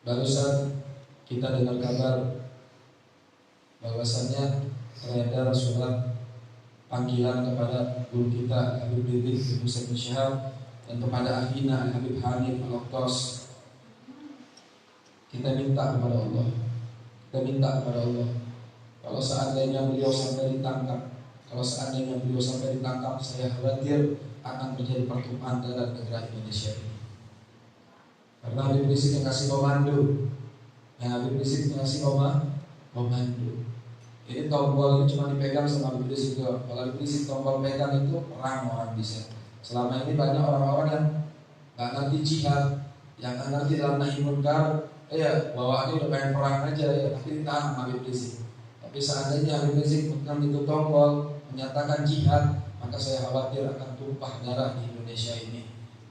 Barusan kita dengar kabar bahwasannya ternyata surat panggilan kepada guru kita Habib Rizik bin Syihab dan kepada akhina Habib Hanif Al-Oktos. Kita minta kepada Allah, kalau seandainya beliau sampai ditangkap, saya khawatir akan terjadi pertumpahan darah negara Indonesia ini. Karena Habib Rizik yang kasih komando, Ini tombol ini cuma dipegang sama Habib Rizik. Kalau Habib Rizik tombol pegang itu perang orang bisa. Selama ini banyak orang-orang yang nggak ngerti jihad, yang nggak ngerti dalam nahi munkar, bawaannya udah pengen perang aja ya, tapi ditahan sama Habib Rizik. Tapi seandainya Habib Rizik menekan itu tombol menyatakan jihad, maka saya khawatir akan tumpah darah di Indonesia ini.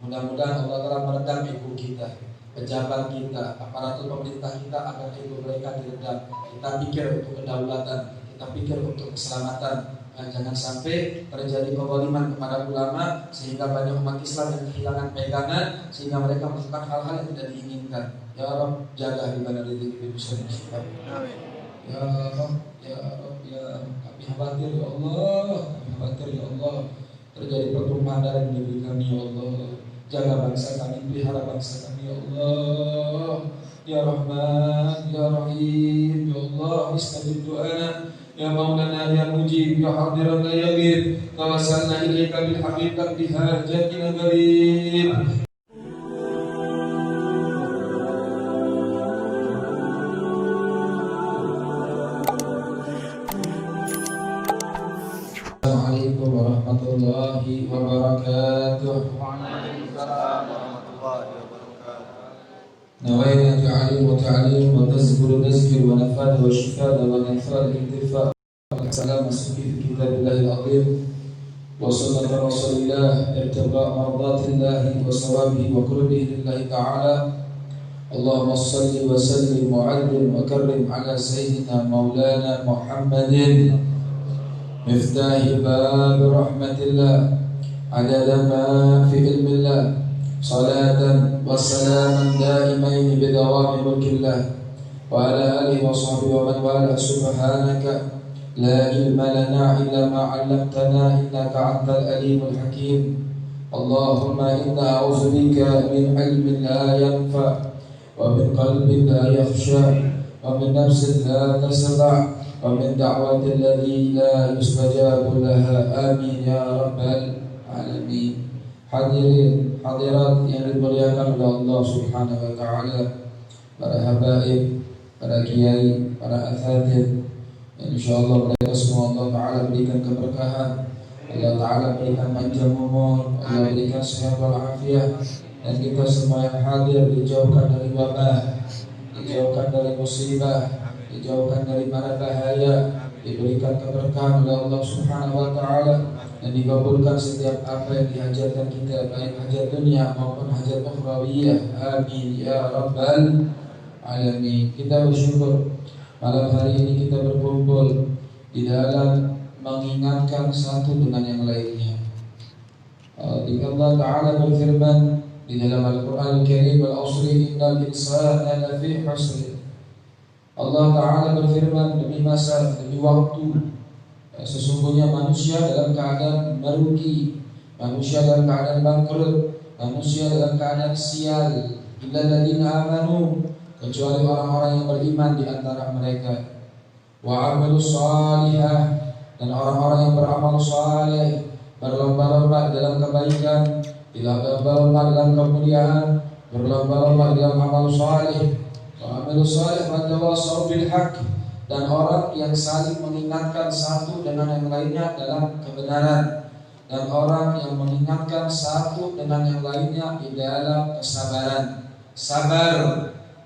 Mudah-mudahan Allah telah meredam ego kita, pejabat kita, aparatur pemerintah kita, agar ego mereka diredam. Kita pikir untuk kedaulatan, kita pikir untuk keselamatan. Jangan sampai terjadi kezaliman kepada ulama sehingga banyak umat Islam yang kehilangan pegangan, sehingga mereka melakukan hal-hal yang tidak diinginkan. Ya Rabb, jaga Habib Rizik bin Syihab. Ya Rabb, kami khawatir ya Allah, terjadi pertumpahan darah di negeri kami ya Allah. Jaga bangsa kami, pelihara bangsa kami ya Allah. Ya Rahman, Ya Rahim, Ya Allah, istajib du'ana, Ya Maulana, Ya Mujib, Ya Hadiran la yaghib, tawassalna ilaika bil haqiqati bihajatina gharib. Assalamualaikum warahmatullahi wabarakatuh. نوينا تعليم وتعليم وتذكر نذكر ونفاد وشفاد ونفاد الانتفاع والسلام في كتاب الله العظيم وسنة رسول الله ابتغاء مرضات الله وثوابه وقربه لله تعالى. اللهم صل وسلم وعلم وكرم على سيدنا مولانا محمد مفتاح باب رحمة الله عدد ما في علم الله صلاة وسلاما دائمين بدوام ملك الله وعلى آله وصحبه ومن والاه. سبحانك لا علم لنا إلا ما علمتنا إنك أنت العليم الحكيم. اللهم إنا أعوذ بك من علم لا ينفع ومن قلب لا يخشع ومن نفس لا تسمع ومن دعوة الذي لا يستجاب لها. آمين يا رب العالمين. Hadirin hadirat yang dimuliakan oleh Allah Subhanahu wa taala, para habaib, para kiai, para asatidz, insyaallah mereka semua Allah taala berikan keberkahan, Allah taala berikan panjang umur, Allah berikan sehat walafiat, dan kita semua yang hadir dijauhkan dari wabah, dijauhkan dari musibah, dijauhkan dari mara bahaya, diberikan keberkahan oleh Allah Subhanahu wa taala, dan dikabulkan setiap apa yang dihajatkan kita, baik hajat dunia maupun hajat ukhrawiyah. Amin ya rabbal alamin. Kita bersyukur malam hari ini kita berkumpul di dalam mengingatkan satu dengan yang lainnya. Allah Ta'ala berfirman di dalam Al-Quran Al-Karim, wal asri innal insana lafi khusr. Allah Ta'ala berfirman, demi masa, demi waktu, sesungguhnya manusia dalam keadaan merugi, manusia dalam keadaan bangkrut, manusia dalam keadaan sial. Illa alladziina amanu, kecuali orang-orang yang beriman di antara mereka. Wa 'amilus shalihah, dan orang-orang yang beramal saleh, berlomba-lomba dalam kebaikan, berlomba-lomba dalam kemuliaan, berlomba-lomba dalam amal saleh. Wa 'amilus shalih wa tawassaw bil haqq, dan orang yang saling mengingatkan satu dengan yang lainnya dalam kebenaran, dan orang yang mengingatkan satu dengan yang lainnya di dalam kesabaran. Sabar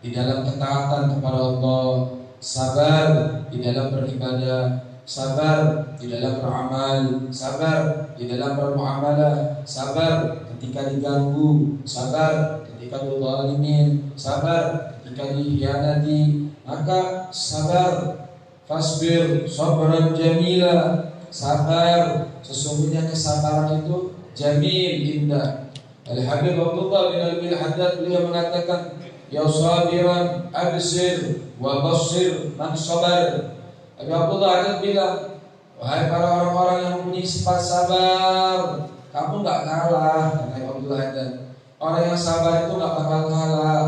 di dalam ketaatan kepada Allah, sabar di dalam beribadah, sabar di dalam beramal, sabar di dalam bermuamalah, sabar ketika diganggu, sabar ketika dizalimin, sabar ketika dikhianati. Maka sabar, fasbir sabran jamila, sabar, sesungguhnya kesabaran itu jamil, indah. Al-Habib Abdullah bin Al-Haddad beliau mengatakan, ya sabiran absir wa basir man sabar. Nabi Abdullah Haddad bilang, wahai para orang-orang yang mempunyai sifat sabar, kamu nggak kalah. Nabi Abdullah Haddad, orang yang sabar itu nggak bakal kalah.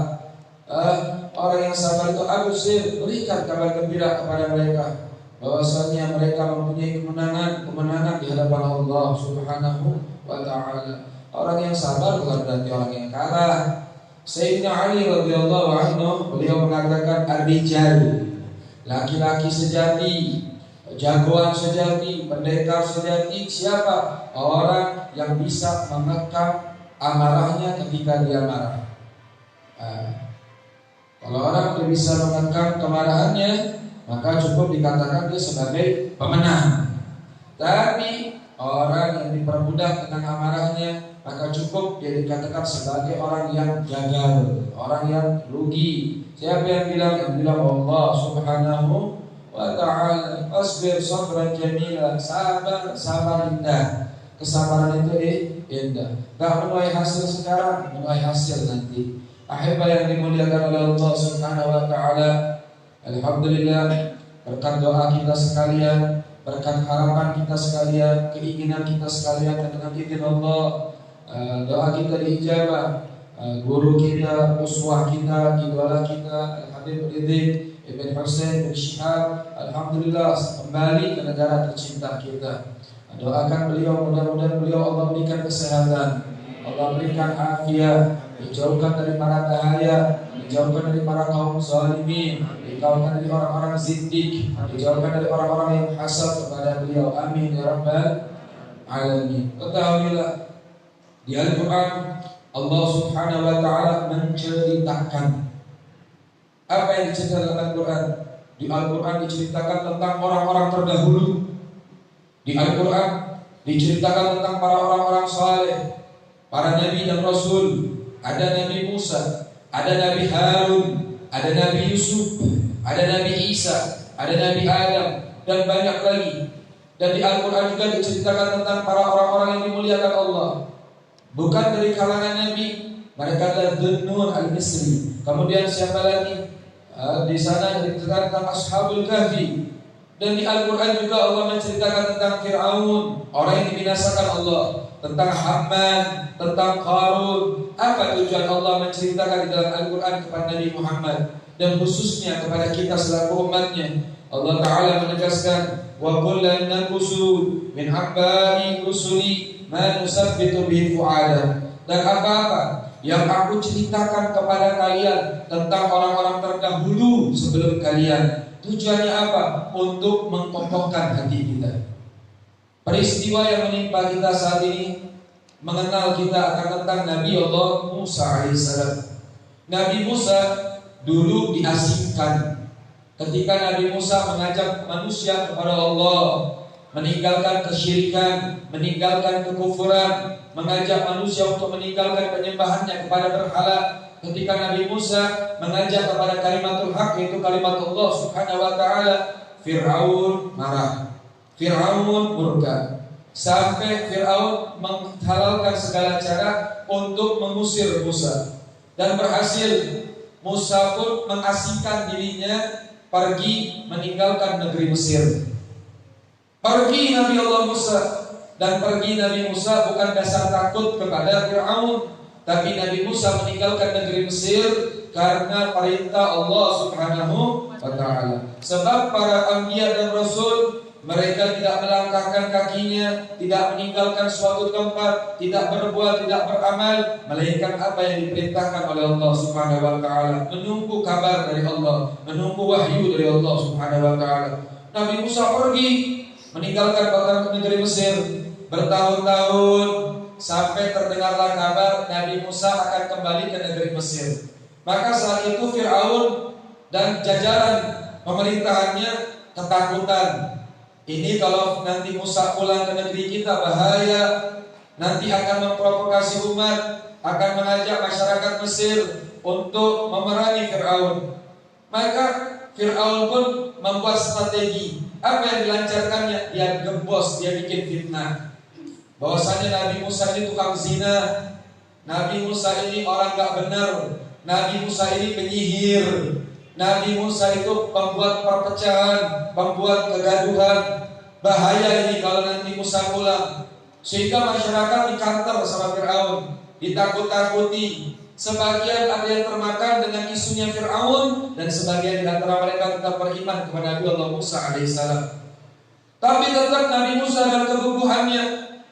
Orang yang sabar itu absir, berikan kabar gembira kepada mereka bahwasanya mereka mempunyai kemenangan di hadapan Allah Subhanahu wa Ta'ala. Orang yang sabar bukan berarti orang yang kalah. Sayyidina Ali radhiyallahu anhu, beliau mengatakan ar-rijal, laki-laki sejati, jagoan sejati, pendekar sejati siapa? Orang yang bisa mengekang amarahnya ketika dia marah. Kalau orang tidak bisa mengekang kemarahannya, maka cukup dikatakan dia sebagai pemenang. Tapi orang yang diperbudak dengan amarahnya, maka cukup dia dikatakan sebagai orang yang gagal, orang yang rugi. Siapa yang bilang? Yang bilang Allah Subhanahu wa Ta'ala. Asbir sabran jamila, sabar indah. Kesabaran itu indah. Gak menuai hasil sekarang, menuai hasil nanti. Ahibah yang dimuliakan oleh Allah Subhanahu wa Ta'ala, alhamdulillah, berkat doa kita sekalian, berkat harapan kita sekalian, keinginan kita sekalian, dan dengan izin Allah, doa kita diijabah. Guru kita, uswah kita, idola kita, Habib Ridin Ibn Husain bin Syihab, alhamdulillah kembali ke negara tercinta kita. Doakan beliau, mudah-mudahan beliau Allah berikan kesehatan, Allah berikan afiat, dijauhkan dari para bahaya, dijauhkan dari para kaum zalimin, dijauhkan dari orang-orang zindik, dijauhkan dari orang-orang yang hasad kepada beliau. Amin ya rabbal alamin. Ketahuilah, di Al-Quran Allah Subhanahu wa Ta'ala menceritakan apa yang diceritakan dalam Al-Quran. Di Al-Quran diceritakan tentang orang-orang terdahulu. Di Al-Quran diceritakan tentang para orang-orang saleh, para nabi dan rasul. Ada Nabi Musa, ada Nabi Harun, ada Nabi Yusuf, ada Nabi Isa, ada Nabi Adam, dan banyak lagi. Dan di Al-Quran juga diceritakan tentang para orang-orang yang dimuliakan Allah, bukan dari kalangan Nabi. Mereka adalah Dhunnun al-Misri. Kemudian siapa lagi? Di sana diceritakan tentang Ashabul Kahfi. Dan di Al-Quran juga Allah menceritakan tentang Fir'aun, orang yang dibinasakan Allah, tentang Haman, tentang Qarun. Apa tujuan Allah menceritakan di dalam Al-Quran kepada Nabi Muhammad dan khususnya kepada kita selaku umatnya? Allah Ta'ala menegaskan, wa kullan naqsu min habba'i rusuli ma nusabbitu bihi fu'ada. Dan apa-apa yang aku ceritakan kepada kalian tentang orang-orang terdahulu sebelum kalian, tujuannya apa? Untuk mengkokohkan hati kita. Peristiwa yang menimpa kita saat ini mengenal kita akan tentang Nabi Allah Musa alaihissalam. Nabi Musa dulu diasingkan. Ketika Nabi Musa mengajak manusia kepada Allah, meninggalkan kesyirikan, meninggalkan kekufuran, mengajak manusia untuk meninggalkan penyembahannya kepada berhala. Ketika Nabi Musa mengajak kepada kalimatul haq, yaitu kalimat Allah Subhanahu wa Ta'ala, Fir'aun marah, Fir'aun murka, sampai Fir'aun menghalalkan segala cara untuk mengusir Musa. Dan berhasil. Musa pun mengasingkan dirinya, pergi meninggalkan negeri Mesir. Pergi Nabi Allah Musa. Dan pergi Nabi Musa bukan dasar takut kepada Fir'aun, tapi Nabi Musa meninggalkan negeri Mesir karena perintah Allah Subhanahu wa Ta'ala. Sebab para anbiya dan rasul, mereka tidak melangkahkan kakinya, tidak meninggalkan suatu tempat, tidak berbuat, tidak beramal, melainkan apa yang diperintahkan oleh Allah Subhanahu wa Ta'ala, menunggu kabar dari Allah, menunggu wahyu dari Allah Subhanahu wa Ta'ala. Nabi Musa pergi meninggalkan bahkan ke negeri Mesir bertahun-tahun, sampai terdengarlah kabar Nabi Musa akan kembali ke negeri Mesir. Maka saat itu Fir'aun dan jajaran pemerintahannya ketakutan. Ini kalau nanti Musa pulang ke negeri kita bahaya, nanti akan memprovokasi umat, akan mengajak masyarakat Mesir untuk memerangi Fir'aun. Maka Fir'aun pun membuat strategi. Apa yang dilancarkannya? Dia gembos, dia bikin fitnah bahwasanya Nabi Musa ini tukang zina, Nabi Musa ini orang gak benar, Nabi Musa ini penyihir. Nabi Musa itu pembuat perpecahan, pembuat kegaduhan. Bahaya ini kalau nanti Musa pulang. Sehingga masyarakat dikantor sama Fir'aun, ditakut-takuti. Sebagian ada yang termakan dengan isunya Fir'aun, dan sebagian di antara mereka tetap beriman kepada Nabi Allah Musa alaihissalam. Tapi tetap Nabi Musa dalam keguguhannya,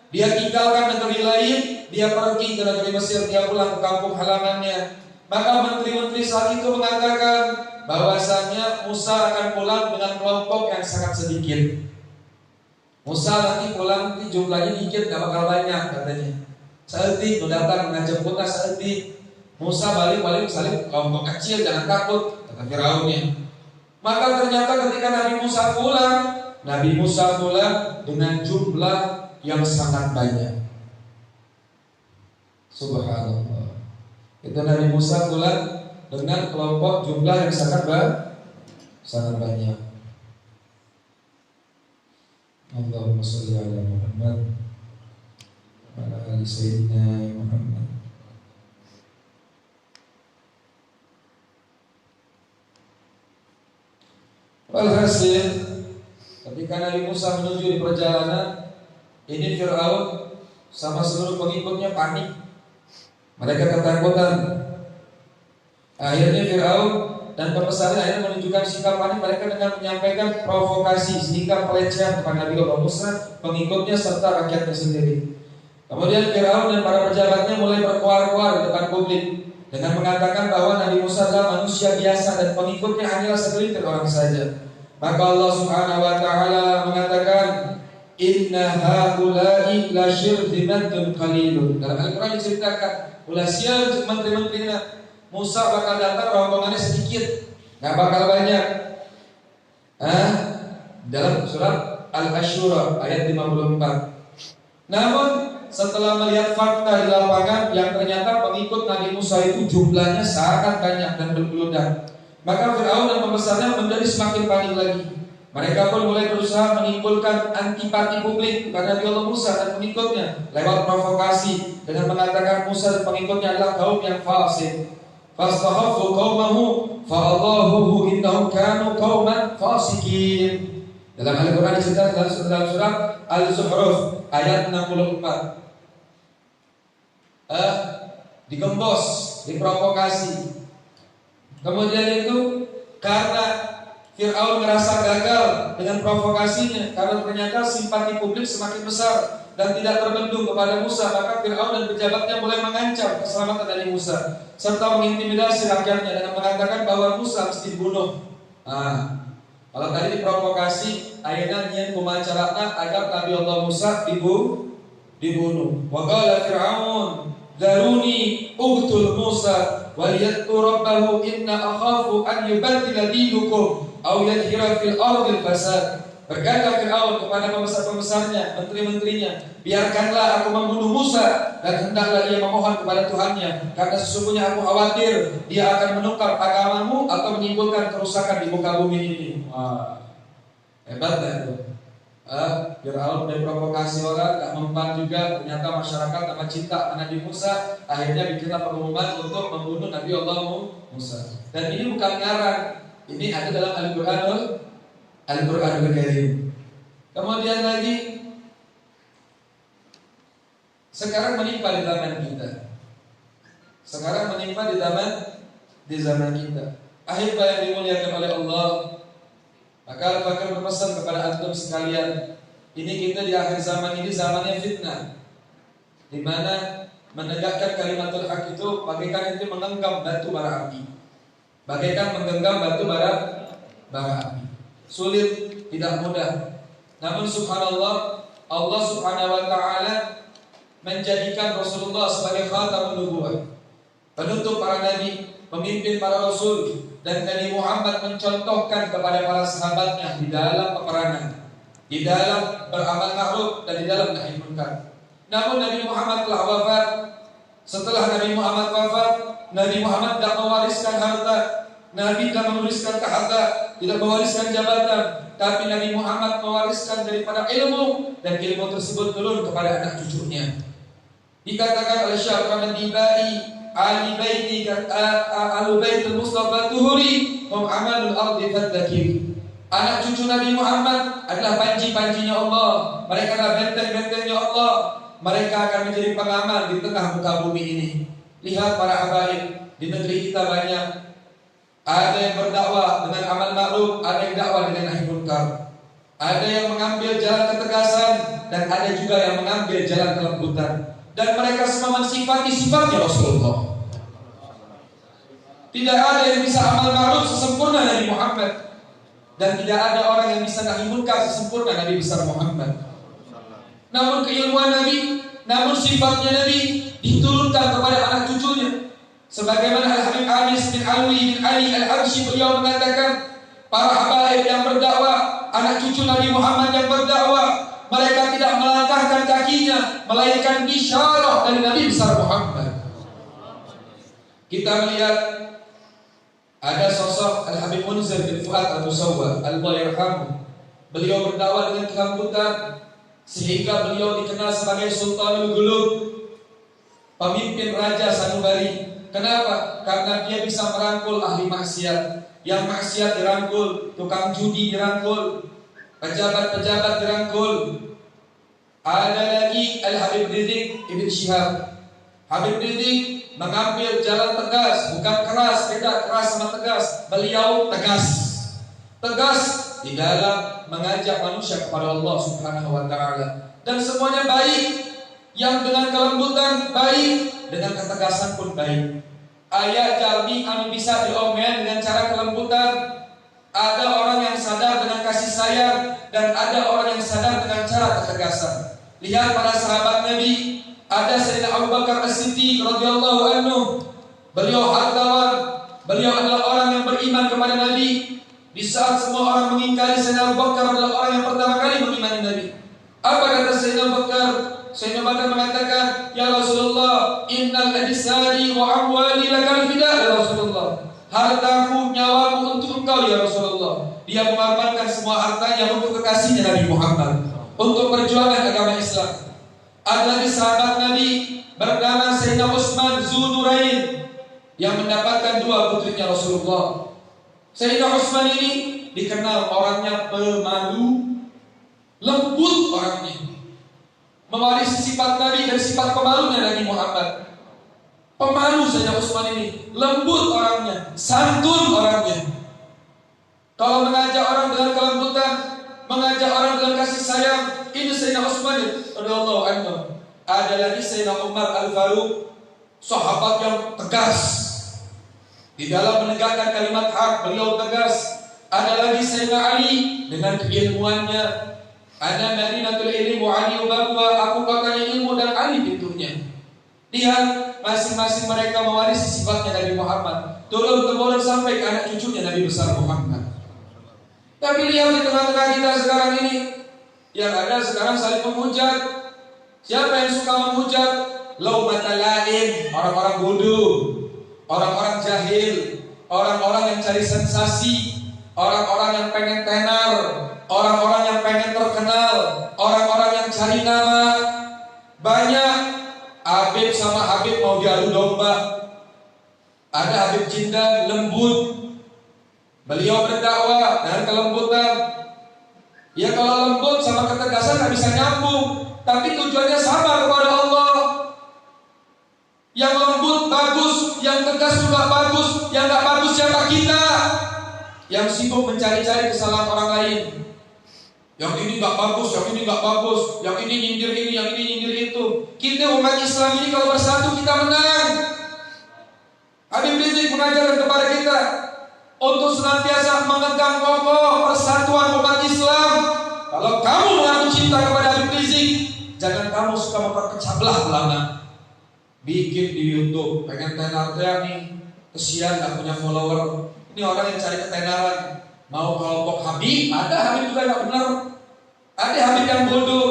dia tinggalkan negeri lain, dia pergi ke negeri Mesir, dia pulang ke kampung halamannya. Maka menteri-menteri saat itu mengatakan bahwasanya Musa akan pulang dengan kelompok yang sangat sedikit. Musa nanti pulang nanti jumlahnya dikit, gak bakal banyak katanya. Saetik datang mengajak Musa saetik. Musa balik saling kelompok kecil, jangan takut, kata Firaunnya. Maka ternyata ketika Nabi Musa pulang dengan jumlah yang sangat banyak. Subhanallah. Itu Nabi Musa pulang dengan kelompok jumlah yang sangat banyak. Allahumma sholli ala Muhammad wa ala ali sayyidina Muhammad. Walhasil, ketika Nabi Musa menuju di perjalanan, ini Fir'aun sama seluruh pengikutnya panik. Mereka ketakutan. Akhirnya Fir'aun dan pembesarnya akhirnya menunjukkan sikap panik mereka dengan menyampaikan provokasi sehingga pelecehan kepada Nabi Allah Musa, pengikutnya serta rakyatnya sendiri. Kemudian Fir'aun dan para pejabatnya mulai berkuar-kuar di depan publik dengan mengatakan bahwa Nabi Musa adalah manusia biasa dan pengikutnya hanyalah segelintir orang saja. Maka Allah Subhanahu wa taala mengatakan, inna haula'i la syirzimatun qalilun. Dalam Al-Qur'an diceritakan, ulah sial menteri-menterinya Musa bakal datang rombongannya sedikit, enggak bakal banyak. Dalam surat Al-Asyura ayat 54. Namun setelah melihat fakta di lapangan yang ternyata pengikut Nabi Musa itu jumlahnya sangat banyak dan bergeludak, maka Fir'aun dan pembesarnya menjadi semakin panik lagi. Mereka pun mulai berusaha menimbulkan antipati publik kepada Nabi Allah Musa dan pengikutnya lewat provokasi dengan mengatakan Musa dan pengikutnya adalah kaum yang fasik. Fastahaffu qaumahu fa'adhahuhu innahum kanu qauman fasikin. Dalam Al-Qur'an diceritakan dalam surat Al-Zuhruf ayat 64. Digembos, diprovokasi. Kemudian itu karena Fir'aun merasa gagal dengan provokasinya, karena ternyata simpati publik semakin besar dan tidak terbendung kepada Musa, maka Fir'aun dan pejabatnya mulai mengancam keselamatan dari Musa serta mengintimidasi rakyatnya dengan mengatakan bahwa Musa mesti dibunuh. Kalau tadi diprovokasi, akhirnya nyian kumacarana agar Nabi Allah Musa dibunuh. Wa qala Fir'aun daruni uqtul Musa waliyad'u rabbahu inna akhafu an yubaddila dinukum aw yadhhira fil ardi fasad. Berkata Fir'aun kepada pembesar-pembesarnya, menteri-menterinya, biarkanlah aku membunuh Musa dan hendaklah ia memohon kepada Tuhannya, karena sesungguhnya aku khawatir dia akan menukar agamamu atau menimbulkan kerusakan di muka bumi ini. Hebat ya itu. Fir'aun memprovokasi orang, gak mempan juga. Ternyata masyarakat sama cinta Nabi Musa, akhirnya bikinlah pengumuman untuk membunuh Nabi Allah Musa. Dan ini bukan ngarang, ini ada dalam Al-Qur'anul Karim. Kemudian lagi, sekarang menimpa di zaman kita. Di zaman kita. Akhirnya yang dimuliakan oleh Allah, maka Al-Fakir berpesan kepada antum sekalian, ini kita di akhir zaman ini zamannya fitnah, di mana menegakkan kalimatul haq itu bagaikan itu menggenggam batu bara api. Bagaikan menggenggam batu bara api. Sulit, tidak mudah. Namun subhanallah, Allah Subhanahu wa taala menjadikan Rasulullah sebagai khatamun nubuwah, penutup para nabi, pemimpin para rasul, dan Nabi Muhammad mencontohkan kepada para sahabatnya di dalam peperangan, di dalam beramal ma'ruf dan di dalam nahi munkar. Namun Nabi Muhammad telah wafat. Setelah Nabi Muhammad wafat, Nabi Muhammad tidak mewariskan harta, Nabi tidak menuliskan harta, tidak mewariskan jabatan, tapi Nabi Muhammad mewariskan daripada ilmu, dan ilmu tersebut turun kepada anak cucunya. Dikatakan oleh Syekh Rahman Dibai, Ali baiti ahlu baitul Mustafa tuhuri hum amalul ardi fadzakir. Anak cucu Nabi Muhammad adalah panji-panjinya Allah. Mereka adalah benteng-bentengnya Allah. Mereka akan menjadi pengamal di tengah muka bumi ini. Lihat para habaib, di negeri kita banyak. Ada yang berdakwah dengan amal ma'ruf, ada yang dakwah dengan nahi munkar. Ada yang mengambil jalan ketegasan, dan ada juga yang mengambil jalan kelembutan. Dan mereka semua mensifati sifatnya Rasulullah. Tidak ada yang bisa amal ma'ruf sesempurna Nabi Muhammad, dan tidak ada orang yang bisa nahi munkar sesempurna Nabi besar Muhammad. Namun keilmuan Nabi, namun sifatnya Nabi diturunkan kepada anak cucunya. Sebagaimana Al-Habib Anis bin Alwi bin Ali Al-Habsyi, beliau mengatakan, para habaib yang berdakwah, anak cucu Nabi Muhammad yang berdakwah, mereka tidak melangkahkan kakinya melainkan isyarah dari Nabi besar Muhammad. Kita melihat ada sosok Al-Habib Munzir bin Fuad Al-Musawwar, Allah yarhamu. Beliau berdakwah dengan kelembutan sehingga beliau dikenal sebagai Sultanul Gulub, pemimpin Raja Sanubari. Kenapa? Karena dia bisa merangkul ahli maksiat. Yang maksiat dirangkul, tukang judi dirangkul, pejabat-pejabat dirangkul. Ada lagi Al-Habib Rizik Ibn Syihab. Habib Rizik mengambil jalan tegas, bukan keras, beda keras sama tegas. Beliau tegas. Tegas di dalam mengajak manusia kepada Allah Subhanahu wa taala. Dan semuanya baik. Yang dengan kelembutan baik, dengan ketegasan pun baik. Ayat jalmi anu bisa diomel dengan cara kelembutan. Ada orang yang sadar dengan kasih sayang, dan ada orang yang sadar dengan cara ketegasan. Lihat para sahabat Nabi. Ada Sayyidina Abu Bakar As-Siddiq radhiyallahu anhu. Beliau hartawan, beliau adalah orang yang beriman kepada Nabi. Di saat semua orang mengingkari, Sayyidina Abu Bakar adalah orang yang pertama kali mengimani Nabi. Apa kata Sayyidina Abu Bakar? Sayyidina Bakar mengatakan, ya Rasulullah, innal ajsadi wa amwali lakal fida ya Rasulullah. Hartaku, nyawaku untuk engkau ya Rasulullah. Dia mengorbankan semua hartanya untuk kekasihnya Nabi Muhammad, untuk perjuangan agama Islam. Ada lagi sahabat Nabi bernama Sayyidina Utsman Dzunurain yang mendapatkan dua putrinya Rasulullah. Sayyidina Utsman ini dikenal orangnya pemalu, lembut orangnya, mewarisi sifat Nabi dan sifat pemalunya Nabi Muhammad. Pemalu saja Utsman ini, lembut orangnya, santun orangnya. Kalau mengajak orang dengan kelembutan, mengajak orang dengan kasih sayang, ini Sayyidina Utsman radhiyallahu anhu. Ada lagi Sayyidina Umar Al-Faruq, sahabat yang tegas di dalam menegakkan kalimat hak, beliau tegas. Ada lagi Sayyidina Ali dengan keilmuannya. Ada Madinatul Ilmi wa Ali Ubaqwa, aku kotanya ilmu dan Ali pintunya. Lihat, masing-masing mereka mewarisi sifatnya Nabi Muhammad, turun-temurun sampai ke anak cucunya Nabi besar Muhammad. Tapi lihat di tengah-tengah kita sekarang ini, yang ada sekarang saling menghujat. Siapa yang suka menghujat? Laumata lain, orang-orang bodoh, orang-orang jahil, orang-orang yang cari sensasi, orang-orang yang pengen tenar, orang-orang yang pengen terkenal, orang-orang yang cari nama. Banyak Habib sama Habib mau diadu domba. Ada Habib Jindan lembut, beliau berdakwah dengan kelembutan. Ya kalau lembut sama ketegasan gak bisa nyambung, tapi tujuannya sama kepada Allah. Yang lembut bagus, yang tegas juga bagus, yang gak bagus siapa kita? Yang sibuk mencari-cari kesalahan orang lain. Yang ini gak bagus, yang ini gak bagus, yang ini nyindir ini, yang ini nyindir itu. Kita umat Islam ini kalau bersatu kita menang. Habib Rizik mengajarkan kepada kita untuk senantiasa memegang kokoh persatuan umat Islam. Kalau kamu mengaku cinta kepada Habib Rizik, jangan kamu suka memperpecah belah. Bikin di YouTube, pengen tenar nih, kesian gak punya follower. Ini orang yang cari ketenaran. Mau kelompok Habib, ada Habib juga gak benar. Ada Habib yang bodoh,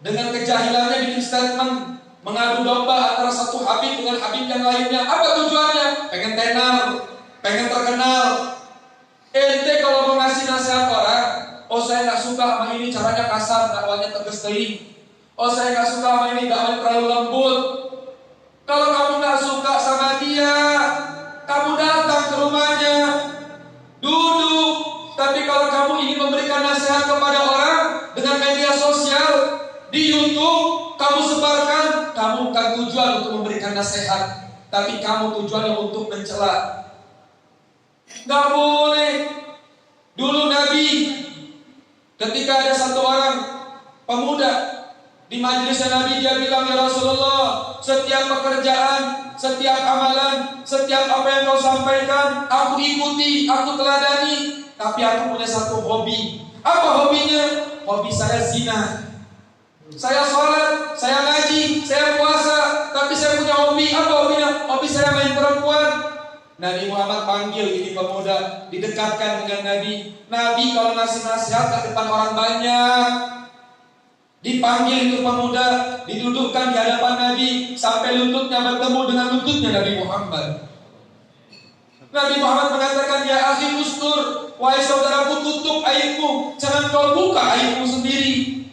dengan kejahilannya bikin statement mengadu domba antara satu Habib dengan Habib yang lainnya. Apa tujuannya? Pengen tenar, pengen terkenal. Ente kalau mau ngasih nasihat orang, oh saya gak suka sama ini caranya kasar, dakwanya tegas teuing. Oh saya gak suka sama ini dakwanya terlalu lembut. Kalau kamu gak suka sama memberikan nasihat kepada orang dengan media sosial, di YouTube, kamu sebarkan, kamu bukan tujuan untuk memberikan nasihat, tapi kamu tujuannya untuk mencela. Gak boleh. Dulu Nabi, ketika ada satu orang pemuda di majelis Nabi, dia bilang, ya Rasulullah, setiap pekerjaan, setiap amalan, setiap apa yang kau sampaikan, aku ikuti, aku teladani. Tapi aku punya satu hobi. Apa hobinya? Hobi saya zina. Saya sholat, saya ngaji, saya puasa, tapi saya punya hobi. Apa hobinya? Hobi saya main perempuan. Nabi Muhammad panggil ini pemuda, didekatkan dengan Nabi. Nabi kalau ngasih nasihat ke depan orang banyak. Dipanggil itu pemuda, didudukkan di hadapan Nabi, sampai lututnya bertemu dengan lututnya Nabi Muhammad. Nabi Muhammad mengatakan, ya akhi ustur, wahai saudaraku, tutup aibmu, jangan kau buka aibmu sendiri.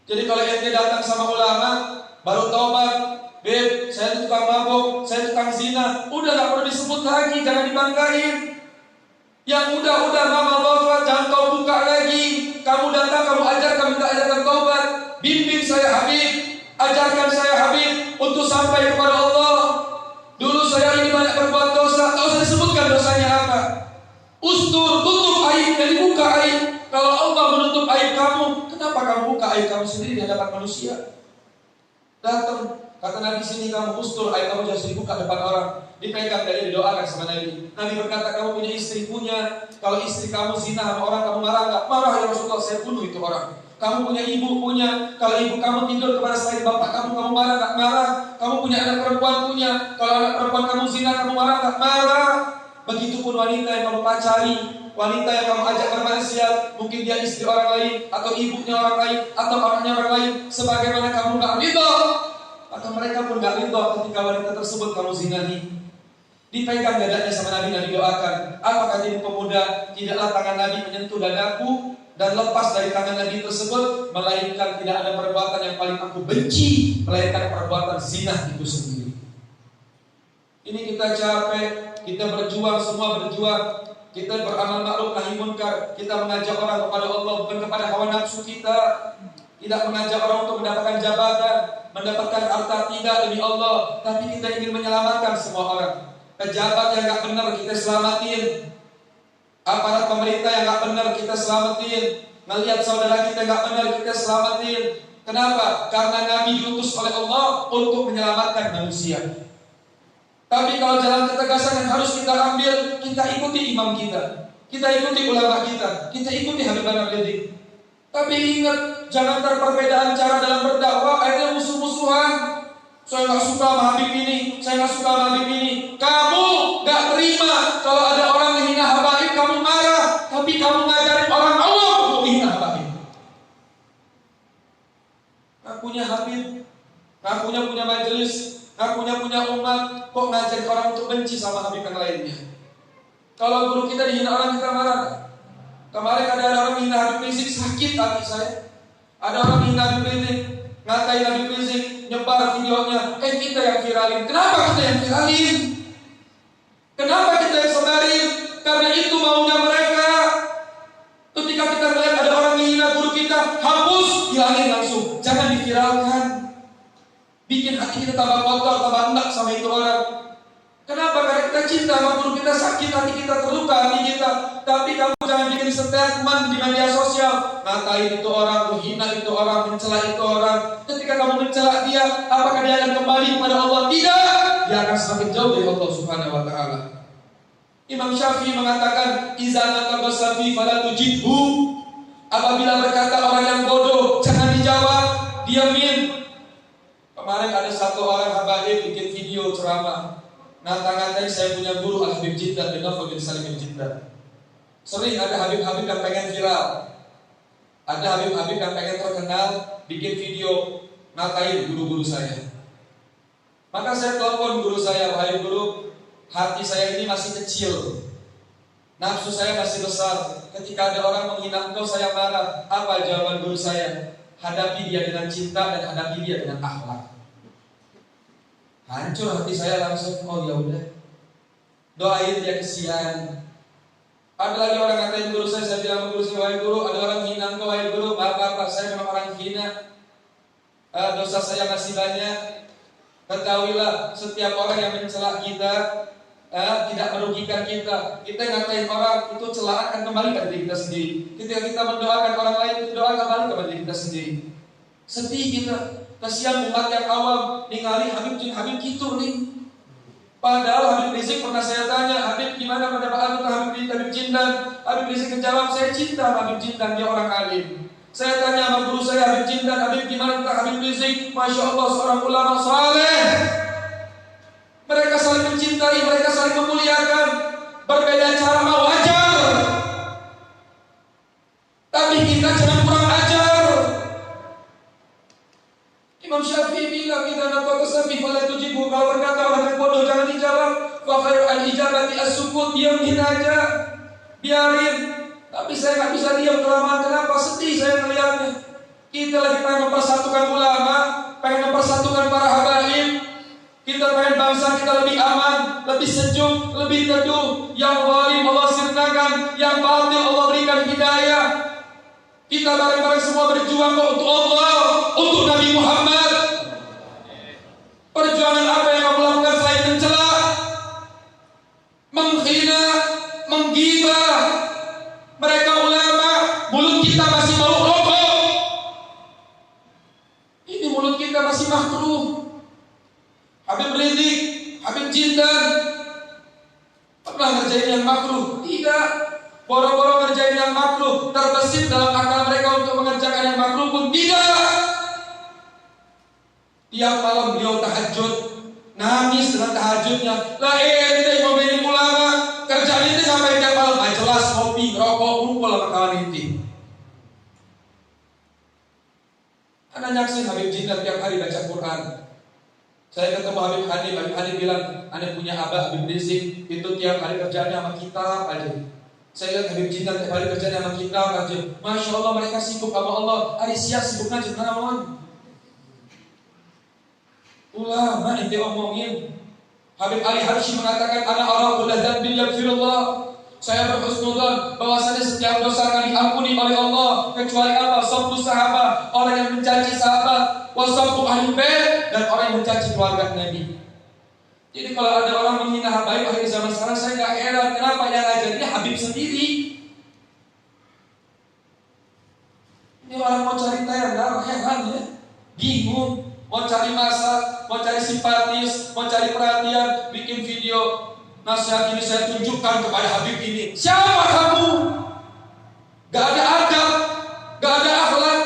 Jadi kalau ente datang sama ulama, baru taubat, beb, saya tukang mabuk, saya tukang zina, udah gak perlu disebut lagi, jangan dibanggain. Yang udah mama wafat, jangan kau buka lagi. Kamu datang, kamu ajarkan, minta ajarkan taubat. Bimbing saya Habib, ajarkan saya Habib untuk sampai kepada Allah. Dulu saya ini banyak berbuat dosa, tak usah disebutkan dosanya apa. Ustur, tutup aib, dan buka aib. Kalau Allah menutup aib kamu, kenapa kamu buka aib kamu sendiri di hadapan manusia? Datang, kata Nabi, sini kamu ustur, aib kamu jangan dibuka depan orang. Dipegang dan didoakan sama Nabi. Nabi berkata, kamu punya istri, punya. Kalau istri kamu zina sama orang, kamu marah nggak? Marah ya Rasulullah, saya bunuh itu orang. Kamu punya ibu, punya. Kalau ibu kamu tidur kepada selain bapak kamu marah nggak? Marah. Kamu punya anak perempuan, punya. Kalau anak perempuan kamu zina, kamu marah nggak? Marah. Begitupun wanita yang kamu pacari, wanita yang kamu ajak bermaksiat, mungkin dia istri orang lain, atau ibunya orang lain, atau anaknya orang lain, sebagaimana kamu nggak ridho, maka mereka pun nggak ridho ketika wanita tersebut kamu zinahi. Dipegang dadanya sama Nabi, Nabi doakan. Apa kata ini pemuda? Tidaklah tangan Nabi menyentuh dadaku dan lepas dari tangan Nabi tersebut, melainkan tidak ada perbuatan yang paling aku benci, melainkan perbuatan zina itu sendiri. Ini kita capek, kita berjuang, semua berjuang. Kita beramal ma'ruf nahi munkar, kita mengajak orang kepada Allah, bukan kepada hawa nafsu kita. Tidak mengajak orang untuk mendapatkan jabatan, mendapatkan harta, tidak, demi Allah. Tapi kita ingin menyelamatkan semua orang. Pejabat yang gak benar kita selamatin, aparat pemerintah yang gak benar kita selamatin, melihat saudara kita gak benar kita selamatin. Kenapa? Karena Nabi diutus oleh Allah untuk menyelamatkan manusia. Tapi kalau jalan ketegasan yang harus kita ambil, kita ikuti imam kita ikuti ulama kita ikuti Habib An-Nabi. Tapi ingat, jangan terperbedaan cara dalam berdakwah, akhirnya musuh-musuhan. Saya gak suka sama Habib ini, saya gak suka sama Habib ini. Kamu gak terima kalau ada orang yang hina Habib, kamu marah. Tapi kamu ngajarin orang Allah untuk hina Habib. Ngakunya Habib, ngakunya punya majelis, ngakunya punya umat, kok ngajarin orang untuk benci sama Habib yang lainnya. Kalau guru kita dihina orang, kita marah. Kemarin ada orang hina Habib Rizik, sakit hati saya. Ada orang hina Habib Rizik, ngatain Habib Rizik, nyebar videonya, kita yang viralin. Kenapa kita yang viralin? Kenapa kita yang sebarin? Karena itu maunya mereka. Ketika kita melihat ada orang menghina guru kita, hapus, hilangin langsung, jangan diviralkan. Bikin hati kita tambah kotor, tambah enak sama itu orang. Kenapa? Karena kita cinta sama guru kita, sakit hati kita, terluka hati kita. Tapi kamu jangan bikin statement di media sosial, ngatain itu orang, menghina itu orang, mencela itu orang. Ketika kamu mencela dia, apakah dia akan kembali kepada Allah? Tidak. Dia akan semakin jauh dari Allah Subhanahu wa ta'ala. Imam Syafi'i mengatakan, iza nataqa safi fala tujibhu. Apabila berkata orang yang bodoh, jangan dijawab, diamin. Kemarin ada satu orang habaib bikin video ceramah, ngata-ngatain saya punya guru Al-Habib Jiddah bin Nawfal bin Salim bin Jiddah. Sering ada Habib-Habib yang pengen viral, ada Habib-Habib yang pengen terkenal, bikin video ngatain guru-guru saya. Maka saya telepon guru saya, wahai guru, hati saya ini masih kecil, nafsu saya masih besar. Ketika ada orang menghina engkau, saya marah. Apa jawaban guru saya? Hadapi dia dengan cinta dan hadapi dia dengan akhlak. Hancur hati saya langsung. Oh ya udah, doain dia kesian. Ada lagi orang ngatain guru saya bilang guru saya, wahai guru, ada orang hina dosa saya masih banyak. Ketahuilah setiap orang yang mencela kita tidak merugikan kita. Kita ngatain orang itu celaan akan kembali pada diri kita sendiri. Ketika kita mendoakan orang lain, itu doa kembali kepada diri kita sendiri. Sedih kita, kasihan umat yang awam ningali Habib gitu nih. Padahal Habib Rizik pernah saya tanya, Habib gimana pendapat tentang Habib Jindan? Habib Rizik menjawab, saya cinta Habib Jindan, dia orang alim. Saya tanya sama guru saya Habib Jindan, Habib gimana tentang Habib Rizik? Masya Allah, seorang ulama saleh. Mereka saling mencintai, mereka saling memuliakan. Berbeda cara mah wajar, tapi kita jangan kurang ajar. Imam Syafi'i bilang, kita nampak kesafi fala tujibu, kalau berkata orang yang bodoh jangan dijawab. Fa khairu al-ijabati as-sukut, diam aja, biarin. Tapi saya nggak bisa diam kelamaan. Kenapa? Sedih saya melihatnya. Kita lagi pengen mempersatukan ulama, pengen mempersatukan para habaib. Kita pengen bangsa kita lebih aman, lebih sejuk, lebih teduh. Yang zalim Allah sirnakan, yang batil Allah berikan hidayah. Kita bareng-bareng semua berjuang untuk Allah, untuk Nabi Muhammad. Perjuangan apa yang kamu lakukan selain mencela, menghina, menggibah mereka ulama? Mulut kita masih bau rokok. Ini mulut kita masih makruh. Habib Rizik, Habib Jindan pernah ngerjain yang makruh? Tidak. Boro-boro ngerjain yang makruh, terbesit dalam akal mereka untuk mengerjakan yang makruh pun tidak. Tiap malam beliau tahajud, nangis dengan tahajudnya. Lah ente mau beli ulama, kerjaan itu sampai tiap malam nggak jelas, kopi, rokok, kumpul sama kawan inti. Anda nyaksiin Habib Jindan tiap hari baca Quran. Saya ketemu Habib Hanif bilang, Anda punya abah Habib Rizik, itu tiap hari kerjaannya sama kitab aja. Saya lihat Habib Jindan tiap hari kerjaannya sama kitab aja. Masya Allah, mereka sibuk sama Allah. Hari siap sibuk najib naon. Ulama yang dia omongin. Habib Ali Habsyi mengatakan, Ana araqul dzambi yaghfirullah. Saya berhusnudzon bahwasanya setiap dosa akan diampuni oleh Allah, kecuali apa? Sabbu sahabat, orang yang mencaci sahabat, wasabbu ahli bait, dan orang yang mencaci keluarga Nabi. Jadi kalau ada orang menghina habaib akhir zaman sekarang, saya nggak heran kenapa yang ngajarnya Habib sendiri. Ini orang mau cari tayang darah, heran ya, bingung, mau cari masa, mau cari simpatis, mau cari perhatian, bikin video. Nasihat ini saya tunjukkan kepada Habib ini. Siapa kamu? Gak ada adab, gak ada akhlak.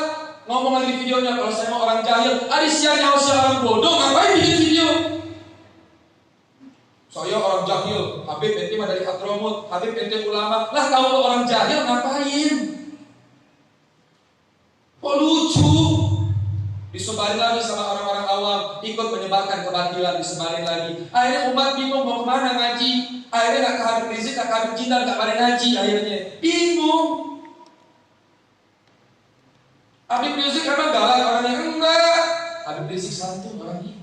Ngomong lagi di videonya, kalau saya mau orang jahil, Arisianya harus orang bodoh, ngapain bikin video? Saya orang jahil, Habib ente mah dari Hadramut, Habib ente ulama. Lah kalau orang jahil ngapain? Kok lucu? Disebarin lagi sama orang-orang awam, ikut menyebarkan kebatilan, disebarin lagi. Akhirnya umat bingung mau kemana ngaji. Akhirnya gak ke Habib Rizik, gak ke Habib Jindan, gak pada ngaji. Akhirnya bingung. Habib Rizik emang galak orangnya? Enggak. Habib Rizik santun orangnya.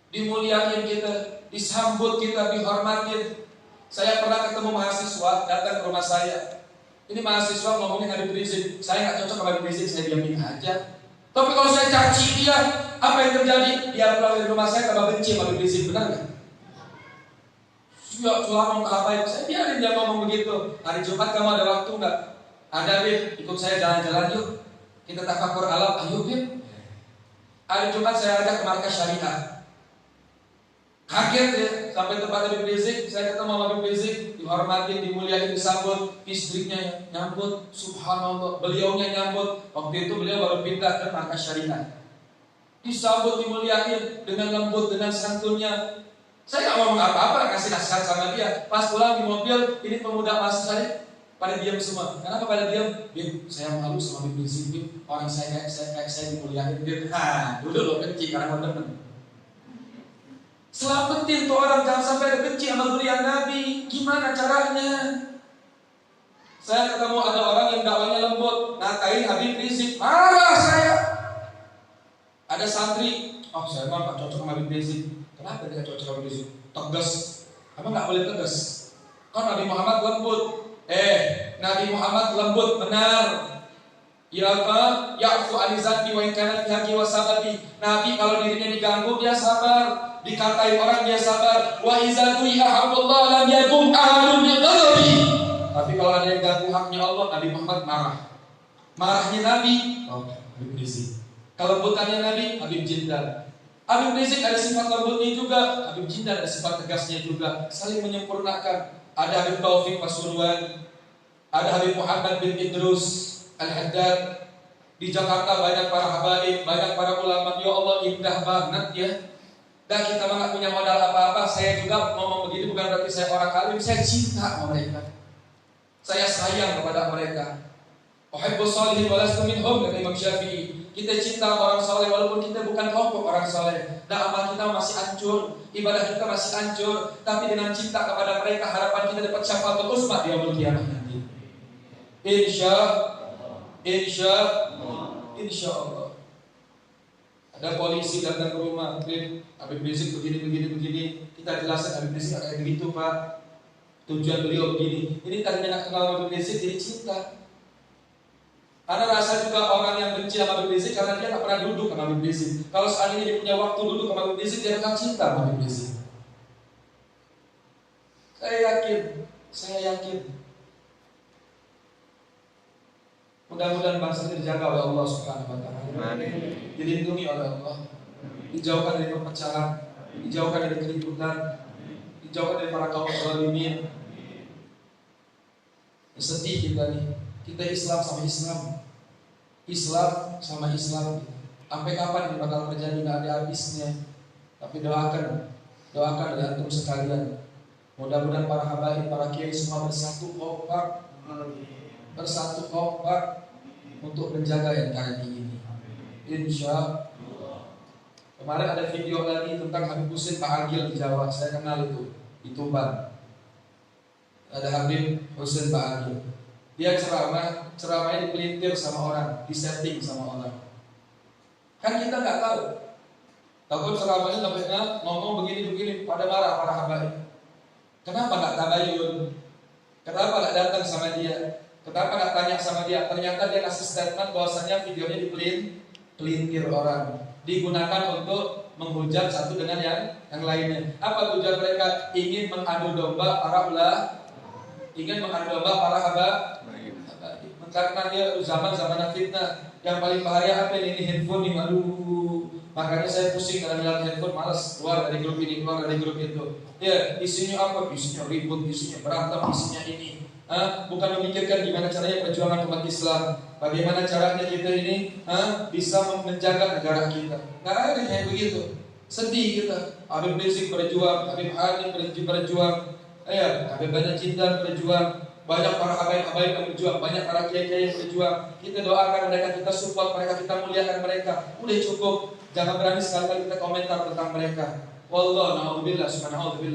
Dimuliakan kita, disambut kita, dihormatin. Saya pernah ketemu mahasiswa datang ke rumah saya. Ini mahasiswa ngomongin Habib Rizik. Saya gak cocok sama Habib Rizik, saya diamin aja. Tapi kalau saya caci dia, apa yang terjadi? Dia pulang dari rumah saya tambah benci sama Habib Rizik, benar nggak? Ya, ngomong apa ya? Saya biarin dia ngomong begitu. Hari Jumat kamu ada waktu nggak? Ada, Bib. Ikut saya jalan-jalan yuk. Kita tafakur alam, ayo Bib. Hari Jumat saya ajak ke markas syariah. Kaget ya, sampai tempat Habib Rizik. Saya ketemu sama Habib Rizik, dihormatin, dimuliakan, disambut. Istrinya nyambut, subhanallah. Beliaunya nyambut. Waktu itu beliau baru pindah ke markas syariah. Disambut, dimuliakan dengan lembut, dengan santunnya. Saya gak ngomong apa-apa, kasih nasihat sama dia. Pas pulang di mobil, ini pemuda mahasiswa pada diam semua. Kenapa pada diam? Bib, saya malu sama Habib Rizik, Bib. Orang saya kayak saya dimuliakan, Bib. Dulu lo benci karena mau temen. Selamatin tuh orang, jangan sampai ada benci sama zuriat Nabi. Gimana caranya? Saya ketemu ada orang yang dakwanya lembut, ngatain Habib Rizik, marah saya. Ada santri, saya mah gak cocok sama Habib Rizik. Kenapa dia cocok sama Habib Rizik? Tegas. Emang gak boleh tegas? Kan Nabi Muhammad lembut. Nabi Muhammad lembut, benar. Ya apa? Ya'fu alizati wa in kana fi haqqi wa sabati. Nabi kalau dirinya diganggu dia sabar, dikatai orang dia sabar. Wa iza du'iya haqqullah lam yakum ahadun bi ghadabi. Tapi kalau ada yang ganggu haknya Allah, Nabi Muhammad marah. Marahnya Nabi, Habib Rizik. Kelembutannya Nabi, Habib Jindal. Habib Rizik ada sifat lembutnya juga, Habib Jindal ada sifat tegasnya juga, saling menyempurnakan. Ada Habib Taufik Pasuruan, ada Habib Muhammad bin Idrus Al-Haddad. Di Jakarta banyak para habaib, banyak para ulama. Ya Allah, indah banget ya. Dan kita nggak punya modal apa-apa. Saya juga ngomong begini bukan berarti saya orang alim. Saya cinta sama mereka. Saya sayang kepada mereka. Uhibbus shalihin wa lastu minhum, kata Imam Syafi'i. Kita cinta orang saleh walaupun kita bukan kelompok orang saleh. Dan amal kita masih hancur, ibadah kita masih hancur. Tapi dengan cinta kepada mereka, harapan kita dapat syafaatul uzma di yaumul qiyamah nanti. Insya Allah. Ada polisi datang ke rumah, Habib Rizik begini. Kita jelaskan Habib Rizik kayak begitu Pak. Tujuan beliau begini. Ini tadinya nak kenal Habib Rizik jadi cinta. Ada rasa juga orang yang benci sama Habib Rizik karena dia tak pernah duduk sama Habib Rizik. Kalau seandainya dia punya waktu duduk sama Habib Rizik, dia akan cinta sama Habib Rizik. Saya yakin. Mudah-mudahan bangsa ini dijaga oleh Allah Subhanahu wa Ta'ala. Dilindungi oleh Allah. Dijauhkan dari perpecahan, dijauhkan dari keributan, dijauhkan dari para kaum zalimin. Sedih kita nih. Kita Islam sama Islam. Sampai kapan ini bakal terjadi, nggak ada habisnya. Tapi doakan dari antum sekalian. Mudah-mudahan para habaib, para kiai semua bersatu kompak untuk menjaga NKRI ini. Insya Allah. Kemarin ada video lagi tentang Habib Husin Pak Agil di Jawa. Saya kenal itu di Tuban. Ada Habib Husin Pak Agil. Dia ceramahnya dipelintir sama orang, disetting sama orang. Kan kita nggak tahu. Takut ceramahnya sampai ngomong begini pada marah para habaib. Kenapa nggak tabayun? Kenapa nggak datang sama dia? Kenapa nggak tanya sama dia? Ternyata dia kasih statement bahwasanya videonya dipelintir orang, digunakan untuk menghujat satu dengan yang lainnya. Apa tujuan mereka? Ingin mengadu domba para habaib. Karena dia zaman fitnah. Yang paling bahaya apa ini handphone nih, aduh. Makanya saya pusing kalau bilang handphone, malas keluar dari grup ini, keluar dari grup itu. Ya, isinya apa? Isinya ribut, isinya berantem, isinya ini. Bukan memikirkan gimana caranya perjuangan umat Islam, bagaimana caranya kita ini bisa menjaga negara kita. Nggak ada kayak begitu. Sedih kita. Habib Rizik berjuang, Habib Hanim berjuang, Habib Banyak Cinta berjuang. Banyak para habaib yang berjuang, banyak para kiai-kiai yang berjuang. Kita doakan mereka, kita support mereka, kita muliakan mereka. Udah cukup, jangan berani sekali kita komentar tentang mereka. Wallahu na'udzubillah, subhanallah, min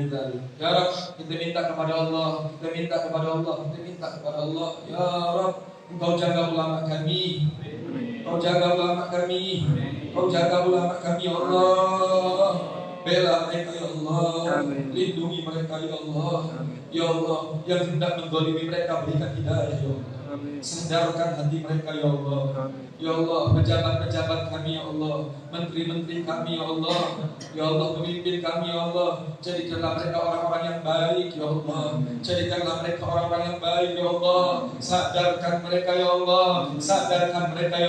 dzalik. Ya Rabb, kita minta kepada Allah, Ya Rabb, Engkau jaga ulama kami, Engkau jaga ulama kami, ya Allah. Bela mereka ya Allah, lindungi mereka ya Allah. Ya Allah, yang hendak menzalimi mereka berikan hidayah ya Allah. Sadarkan hati mereka ya Allah. Ya Allah, pejabat-pejabat kami ya Allah, menteri-menteri kami ya Allah. Ya Allah, pemimpin kami ya Allah. Jadikanlah mereka orang-orang yang baik ya Allah. Jadikanlah mereka orang-orang yang baik ya Allah. Sadarkan mereka ya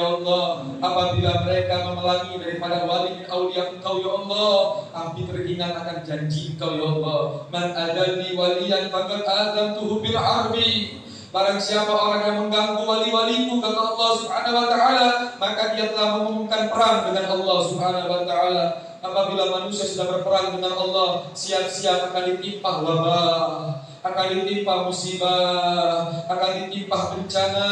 Allah. Apabila mereka memelangi daripada wali aulia Engkau ya Allah, api teringat akan janji Engkau ya Allah. Man adani waliyan faqad adzantuhu bil harbi. Barang siapa orang yang mengganggu wali-waliku, kata Allah Subhanahu wa Ta'ala, maka dia telah mengumumkan perang dengan Allah Subhanahu wa Ta'ala. Apabila manusia sudah berperang dengan Allah, siap-siap akan ditimpa wabah, akan ditimpa musibah, akan ditimpa bencana.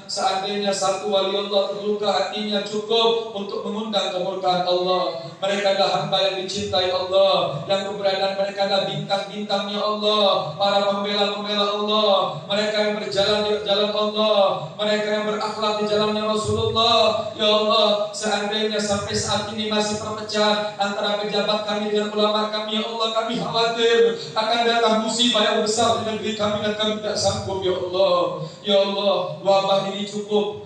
Seandainya satu wali Allah terluka, hatinya cukup untuk mengundang kemurkaan Allah. Mereka adalah hamba yang dicintai Allah, yang keberadaan mereka adalah bintang-bintangnya Allah, para pembela-pembela Allah, mereka yang berjalan di jalan Allah, mereka yang berakhlak di jalannya Rasulullah. Ya Allah, seandainya sampai saat ini masih perpecahan antara pejabat kami dengan ulama kami. Ya Allah, kami khawatir akan datang musibah yang besar di negeri kami dan kami tidak sanggup. Ya Allah, ya Allah, wabah ini cukup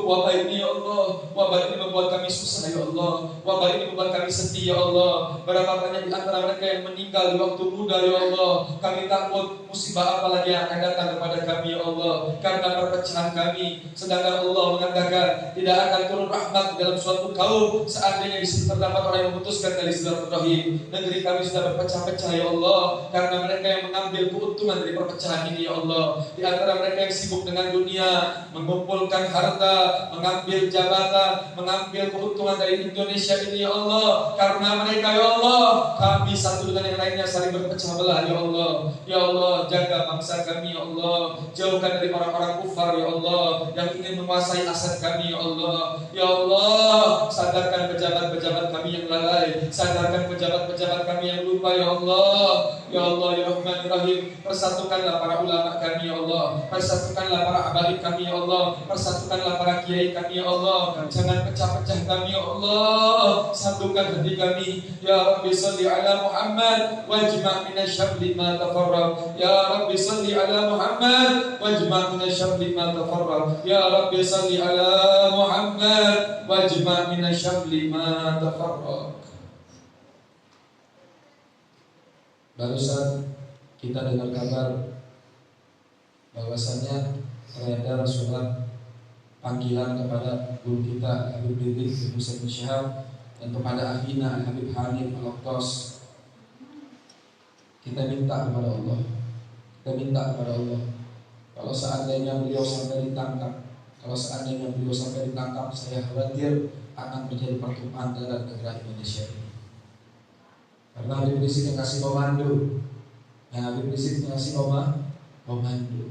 wabah ini. Ya Allah, wabah ini membuat kami susah. Ya Allah, wabah ini membuat kami sedih. Ya Allah, berapa banyak di antara mereka yang meninggal di waktu muda. Ya Allah, kami takut musibah apa lagi yang akan datang kepada kami. Ya Allah, karena perpecahan kami. Sedangkan Allah mengatakan tidak akan turun rahmat dalam suatu kaum seandainya di situ terdapat orang yang memutuskan dari silaturahim. Negeri kami sudah berpecah-pecah. Ya Allah, karena mereka yang mengambil keuntungan dari perpecahan ini. Ya Allah, di antara mereka yang sibuk dengan dunia, mengumpulkan harta, mengambil jabatan, mengambil keuntungan dari Indonesia ini. Ya Allah, karena mereka, ya Allah, kami satu dengan yang lainnya saling berpecah belah. Ya Allah, ya Allah, jaga bangsa kami. Ya Allah, jauhkan dari orang-orang kufar. Ya Allah, yang ingin menguasai aset kami. Ya Allah, ya Allah, sadarkan pejabat-pejabat kami yang lalai, sadarkan pejabat-pejabat kami yang lupa. Ya Allah, ya Allah, ya Rahman Rahim, persatukanlah para ulama kami. Ya Allah, persatukanlah para abaid kami. Ya Allah, persatukanlah para kiai kami. Ya Allah, jangan pecah-pecah kami. Ya Allah, satukan hati kami. Ya Rabbi salli ala Muhammad wajma' minasyarri ma tafarraq. Ya Rabbi salli ala Muhammad wajma' minasyarri ma tafarraq. Ya Rabbi salli ala Muhammad wajma' minasyarri ma tafarraq. Barusan kita dengar kabar bahwasanya beredar surat panggilan kepada guru kita Habib Ridzik bin Husain bin Syihab dan kepada akhina Habib Hanif Al-Aqtas. Kita minta kepada Allah, kalau seandainya beliau sampai ditangkap, saya khawatir akan terjadi pertumpahan darah negara Indonesia ini. Karena Habib Ridzik yang kasih komando, komando.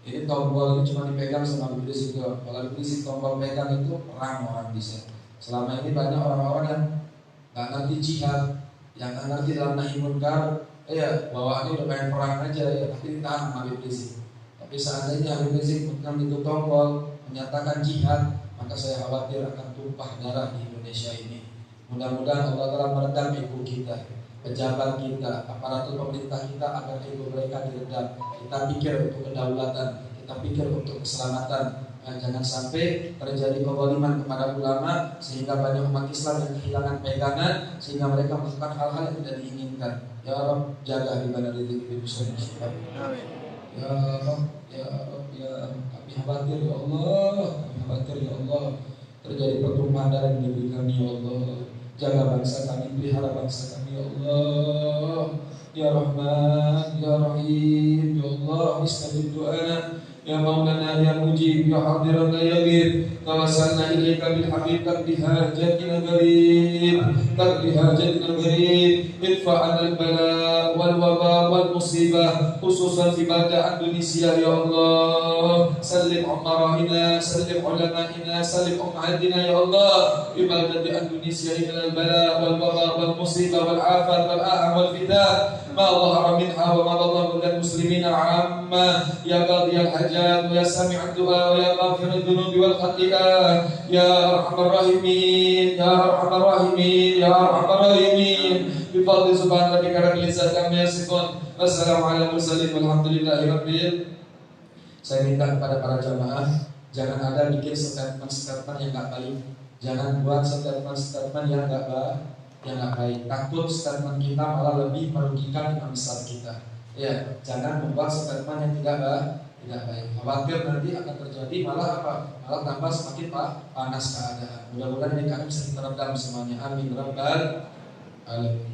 Ini tombol ini cuma dipegang sama Habib Ridzik. Kalau Habib Ridzik tombol pegang itu perang orang bisa. Selama ini banyak orang-orang yang nggak ngerti jihad, yang nggak ngerti dalam nahi munkar, bawaannya udah pengen perang aja ya, tapi ditahan sama Habib Ridzik. Tapi seandainya Habib Ridzik menekan itu tombol menyatakan jihad, maka saya khawatir akan tumpah darah di Indonesia ini. Mudah-mudahan Allah telah meredam ego kita, pejabat kita, aparatur pemerintah kita, agar ego mereka diredam. Kita pikir untuk kedaulatan, kita pikir untuk keselamatan. Jangan sampai terjadi kezaliman kepada ulama sehingga banyak umat Islam yang kehilangan pegangan, sehingga mereka melakukan hal-hal yang tidak diinginkan. Ya Rabb, jaga Habib Ridzik bin Husain bin Syihab. Ya Rabb, ya Rabb, ya Rabb. Kami khawatir ya Allah, terjadi pertumpahan darah di negeri kami. Ya Allah, jaga bangsa kami, pelihara bangsa kami. Ya Allah, ya Rahman, ya Rahim, ya Allah, istajib du'ana. Ya Maulana, ya Mujib, ya Hadiran, ya Ghaib, tawassalna ilaika bil habib taqdi hajatina gharib, idfa 'anil bala wal waba wal musibah khususan fi balda Indonesia. Ya Allah, sallim umarahina, sallim ulama'ina, sallim ummahatina. Ya Allah, fi balda Indonesia ilal bala wal waba wal musibah wal afat wal a'am wal fitan ma dhahara minha wa ma batana lil muslimina 'amma. Ya qadiyal hajat wa ya sami'ad du'a wa ya ghafirad dhunubi wal khati'ah. Ya arhamar rahimin, ya arhamar rahimin, ya arhamar rahimin. Bi fadli subhana rabbika rabbil izzati amma yasifun. Wassalamu ala mursalin walhamdulillahi rabbil. Saya minta kepada para jamaah, jangan ada bikin statement-statement yang enggak baik. Jangan buat statement-statement yang enggak baik. Takut statement kita malah lebih merugikan imam besar kita. Ya, jangan membuat statement yang tidak baik. Khawatir nanti akan terjadi malah tambah semakin panas keadaan. Mudah-mudahan ini kami bisa kita redam semuanya. Amin rabbal alamin.